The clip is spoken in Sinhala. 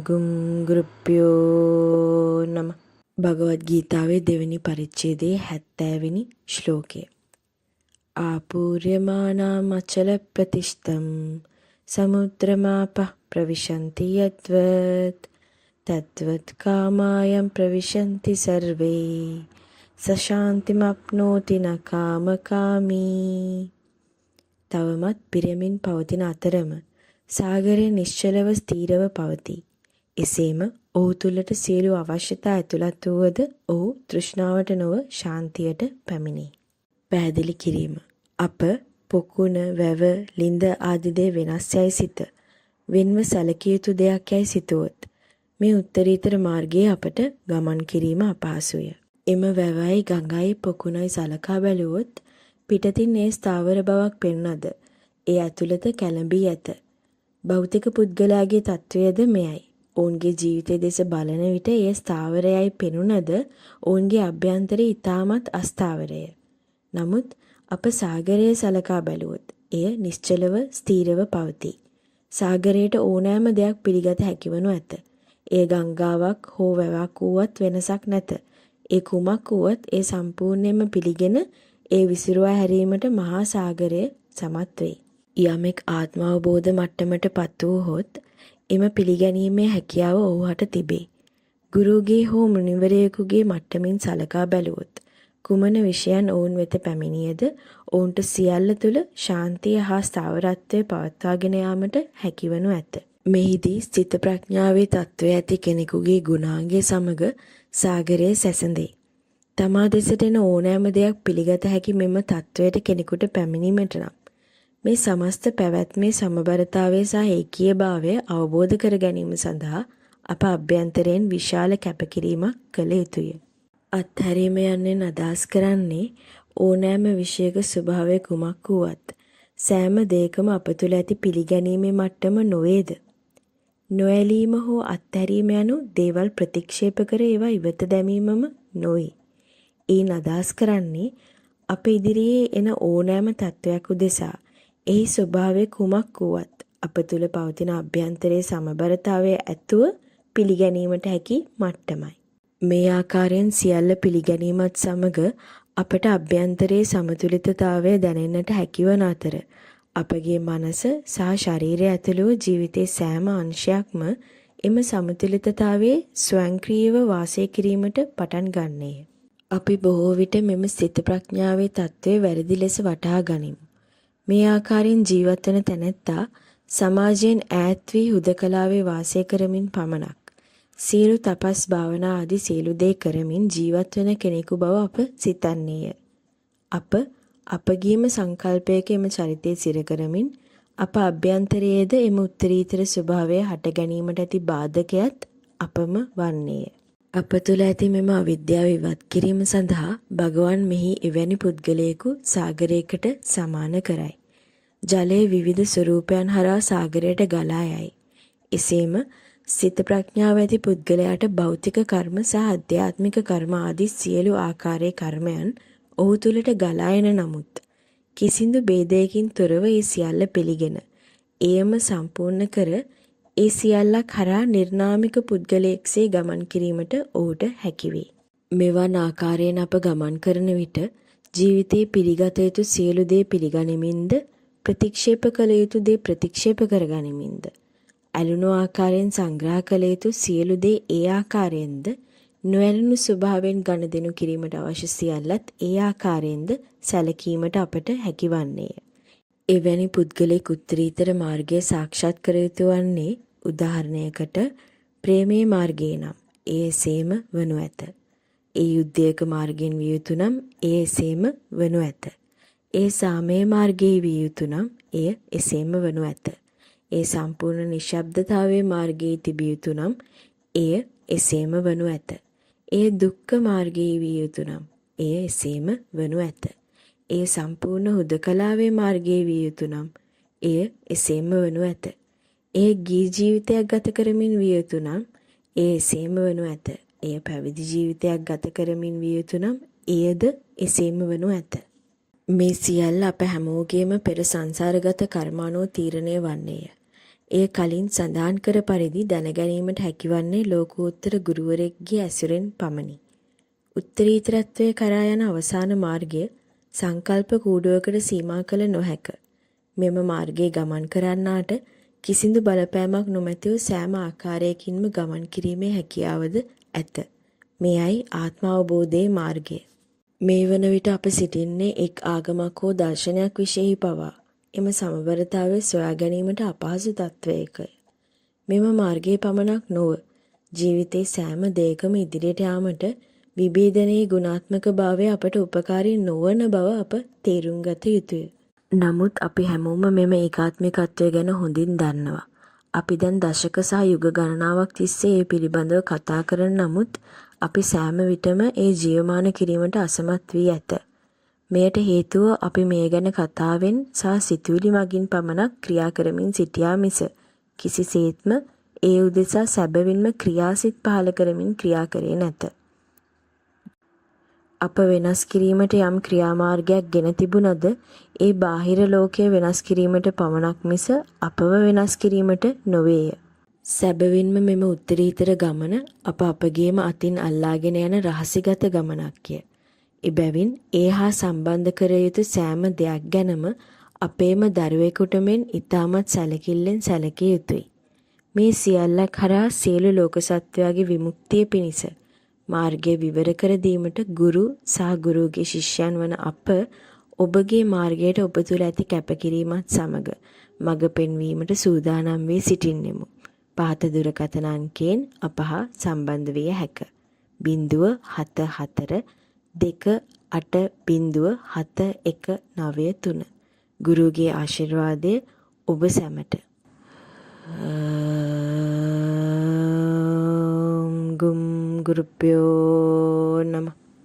ගුම් ගෘප්පයෝ නම භගවද් ගීතාවේ දෙවෙනි පරිච්ඡේදයේ 70 වෙනි ශ්ලෝකය. ආපූර්යමානා මචල ප්‍රතිෂ්ඨම් සමුද්‍රමාප ප්‍රවිශන්ති යත්වත් තත්වත් කාමායම් ප්‍රවිශන්ති සර්වේ සශාන්තිමප්නෝති නකාමකාමී. තවමත් පිරමින් පවතින අතරම සාගරය නිශ්චලව ස්ථීරව පවතී. එසේම ඔහු තුළට සියලු අවශ්‍යතා ඇතුළත් වූවද ඔහු තෘෂ්ණාවට නොව ශාන්තියට පැමිණේ. පැහැදිලි කිරීම. අප පොකුණ, වැව, ලිඳ ආදී දේ වෙනස් යයි සිත වෙන්ව සැලකිය යුතු දෙයක් යයි සිතුවොත් මේ උත්තරීතර මාර්ගයේ අපට ගමන් කිරීම අපහසුය. එම වැවයි, ගඟයි, පොකුණයි සලකා බැලුවොත් පිටතින් ඒ ස්ථාවර බවක් පෙනුනද ඒ ඇතුළත කැළඹී ඇත. භෞතික පුද්ගලයාගේ තත්වයද මෙයයි. ඔවුන්ගේ ජීවිතය දෙස බලන විට එය ස්ථාවරයයි පෙනුනද ඔවුන්ගේ අභ්‍යන්තරය ඉතාමත් අස්ථාවරය. නමුත් අප සාගරයේ සලකා බැලුවොත් එය නිශ්චලව ස්ථීරව පවතී. සාගරයට ඕනෑම දෙයක් පිළිගත හැකිවනු ඇත. එය ගංගාවක් හෝ වැවක් වුවත් වෙනසක් නැත. ඒ කුමක් වුවත් ඒ සම්පූර්ණයෙන්ම පිළිගෙන ඒ විසිරුවා හැරීමට මහා සාගරය සමත් වෙයි. යමෙක් ආත්ම අවබෝධ මට්ටමට පත් වූහොත් එම පිළිගැනීමේ හැකියාව ඔහුට තිබේ. ගුරුගේ හෝ මුනිවරයෙකුගේ මට්ටමින් සලකා බැලුවොත් කුමන විෂයන් ඔවුන් වෙත පැමිණියද ඔවුන්ට සියල්ල තුළ ශාන්තිය හා ස්ථාවරත්වය පවත්වාගෙන යාමට හැකිවනු ඇත. මෙහිදී සිත ප්‍රඥාවේ තත්වය ඇති කෙනෙකුගේ ගුණාංගය සමග සාගරයේ සැසඳේ. තමා දෙසට එන ඕනෑම දෙයක් පිළිගත හැකි මෙම තත්වයට කෙනෙකුට පැමිණීමට නම් මේ සමස්ත පැවැත්මේ සමබරතාවය සහ ඒකීයභාවය අවබෝධ කර ගැනීම සඳහා අප අභ්‍යන්තරයෙන් විශාල කැපකිරීමක් කළ යුතුය. අත්හැරීම යන්නෙන් අදහස් කරන්නේ ඕනෑම විෂයක ස්වභාවය කුමක් වුවත් සෑම දෙයකම අප තුළ ඇති පිළිගැනීමේ මට්ටම නොවේද? නොඇලීම හෝ අත්හැරීම යනු දේවල් ප්‍රතික්ෂේප කර ඒවා ඉවත දැමීමම නොවේ. එයින් අදහස් කරන්නේ අප ඉදිරියේ එන ඕනෑම තත්වයක් උදෙසා එහි ස්වභාවය කුමක් වුවත් අප තුළ පවතින අභ්‍යන්තරයේ සමබරතාවය ඇතුව පිළිගැනීමට හැකි මට්ටමයි. මේ ආකාරයෙන් සියල්ල පිළිගැනීමත් සමග අපට අභ්‍යන්තරයේ සමතුලිතතාවය දැනෙන්නට හැකිවන අතර අපගේ මනස සහ ශරීරය ඇතුළු ජීවිතයේ සෑම අංශයක්ම එම සමතුලිතතාවයේ ස්වයංක්‍රීයව වාසය කිරීමට පටන් ගන්නේය. අපි බොහෝ විට මෙම සිත ප්‍රඥාවේ තත්ත්වය වැරදි ලෙස වටහා ගනිමු. මේ ආකාරයෙන් ජීවත් වන තැනැත්තා සමාජයෙන් ඈත් වී හුදකලාවේ වාසය කරමින් පමණක් සියලු තපස් භාවනා ආදී සියලු දේ කරමින් ජීවත් වන කෙනෙකු බව අප සිතන්නේය. අප අපගේම සංකල්පයක එම චරිතය සිර කරමින් අප අභ්‍යන්තරයේද එම උත්තරීතර ස්වභාවය හට ගැනීමට ඇති බාධකයත් අපම වන්නේය. අප තුළ ඇති මෙම අවිද්‍යාව ඉවත් කිරීම සඳහා භගවන් මෙහි එවැනි පුද්ගලයෙකු සාගරයකට සමාන කරයි. ජලයේ විවිධ ස්වරූපයන් හරහා සාගරයට ගලා යයි. එසේම සිත ප්‍රඥාව ඇති පුද්ගලයාට භෞතික කර්ම සහ අධ්‍යාත්මික කර්ම ආදී සියලු ආකාරයේ කර්මයන් ඔහු තුළට ගලා එන නමුත් කිසිදු ભેදයකින් තොරව ඒ සියල්ල පිළිගෙන එයම සම්පූර්ණ කර ඒ සියල්ලක් හරහා නිර්නාමික පුද්ගලයෙක්සේ ගමන් කිරීමට ඔහුට හැකිවේ. මෙවන් ආකාරයෙන් අප ගමන් කරන විට ජීවිතයේ පිළිගත යුතු සියලු දේ පිළිගනිමින්ද ප්‍රතික්ෂේප කළ යුතු දේ ප්‍රතික්ෂේප කරගනිමින්ද ඇලුණු ආකාරයෙන් සංග්‍රහ කළ යුතු සියලු දේ ඒ ආකාරයෙන්ද නොඇලුණු ස්වභාවයෙන් ගනුදෙනු කිරීමට අවශ්‍ය සියල්ලත් ඒ ආකාරයෙන්ද සැලකීමට අපට හැකිවන්නේය. එවැනි පුද්ගලයෙක් උත්තරීතර මාර්ගය සාක්ෂාත් කර යුතු වන්නේ උදාහරණයකට ප්‍රේමයේ මාර්ගය නම් ඒ එසේම වනු ඇත. ඒ යුද්ධයක මාර්ගයෙන් විය යුතු නම් ඒ එසේම වනු ඇත. ඒ සාමයේ මාර්ගයේ විය යුතු නම් එය එසේම වනු ඇත. ඒ සම්පූර්ණ නිශ්ශබ්දතාවයේ මාර්ගයේ තිබිය යුතු නම් එය එසේම වනු ඇත. එය දුක්ඛ මාර්ගයේ විය යුතු නම් එය එසේම වනු ඇත. එය සම්පූර්ණ හුදකලාවේ මාර්ගයේ විය යුතු නම් එය එසේම වනු ඇත. එය ගී ජීවිතයක් ගත කරමින් විය යුතු නම් එය එසේම වනු ඇත. එය පැවිදි ජීවිතයක් ගත කරමින් විය යුතු නම් එයද එසේම වනු ඇත. මේ සියල්ල අප හැමෝගේම පෙර සංසාරගත කර්මානුව තීරණය වන්නේය. එය කලින් සඳහන් කර පරිදි දැනගැනීමට හැකිවන්නේ ලෝකෝත්තර ගුරුවරයෙක්ගේ ඇසුරෙන් පමණි. උත්තරීතරත්වය කරා යන අවසාන මාර්ගය සංකල්ප කූඩුවකට සීමා කළ නොහැක. මෙම මාර්ගයේ ගමන් කරන්නාට කිසිදු බලපෑමක් නොමැතිව සෑම ආකාරයකින්ම ගමන් කිරීමේ හැකියාවද ඇත. මෙයයි ආත්මාවබෝධයේ මාර්ගය. මේ වන විට අප සිටින්නේ එක් ආගමක් හෝ දර්ශනයක් විශේෂයි පවා එම සමබරතාවය සොයා ගැනීමට අපහසු තත්වයකය. මෙම මාර්ගයේ පමණක් නොව ජීවිතයේ සෑම දෙයකම ඉදිරියට යාමට විභේදනයේ ගුණාත්මක භාවය අපට උපකාරී නොවන බව අප තේරුම් ගත යුතුය. නමුත් අපි හැමෝම මෙම ඒකාත්මිකත්වය ගැන හොඳින් දන්නවා. අපි දැන් දශක සහ යුග ගණනාවක් තිස්සේ ඒ පිළිබඳව කතා කරන නමුත් අපි සෑම විටම ඒ ජීවමාන කිරීමට අසමත් වී ඇත. මෙයට හේතුව අපි මේ ගැන කතාවෙන් සහ සිතුවිලි මගින් පමණක් ක්‍රියා කරමින් සිටියා මිස කිසිසේත්ම ඒ උදෙසා සැබවින්ම ක්‍රියාසිත පහළ කරමින් ක්‍රියා කරේ නැත. අප වෙනස් කිරීමට යම් ක්‍රියාමාර්ගයක් ගෙන තිබුණද ඒ බාහිර ලෝකය වෙනස් කිරීමට පමණක් මිස අපව වෙනස් කිරීමට නොවේය. සැබවින්ම මෙම උත්තරීතර ගමන අප අපගේම අතින් අල්ලාගෙන යන රහසිගත ගමනක්ය. එබැවින් ඒ හා සම්බන්ධ කර යුතු සෑම දෙයක් ගැනම අපේම දරුවෙකුට මෙන් ඉතාමත් සැලකිල්ලෙන් සැලකිය යුතුයි. මේ සියල්ලක් හරහා සියලු ලෝක සත්වයාගේ විමුක්තිය පිණිස මාර්ගය විවර කර දීමට ගුරු සහ ගුරුගේ ශිෂ්‍යයන් වන අප ඔබගේ මාර්ගයට ඔබ තුළ ඇති කැපකිරීමත් සමග මඟ පෙන්වීමට සූදානම් වී සිටින්නෙමු. පහත දුරකථන අංකයෙන් අප හා සම්බන්ධ විය හැක. 074 280719 ගුරුගේ ආශිර්වාදය ඔබ සැමට. ගුම් ගුරුප්‍යෝ නමः.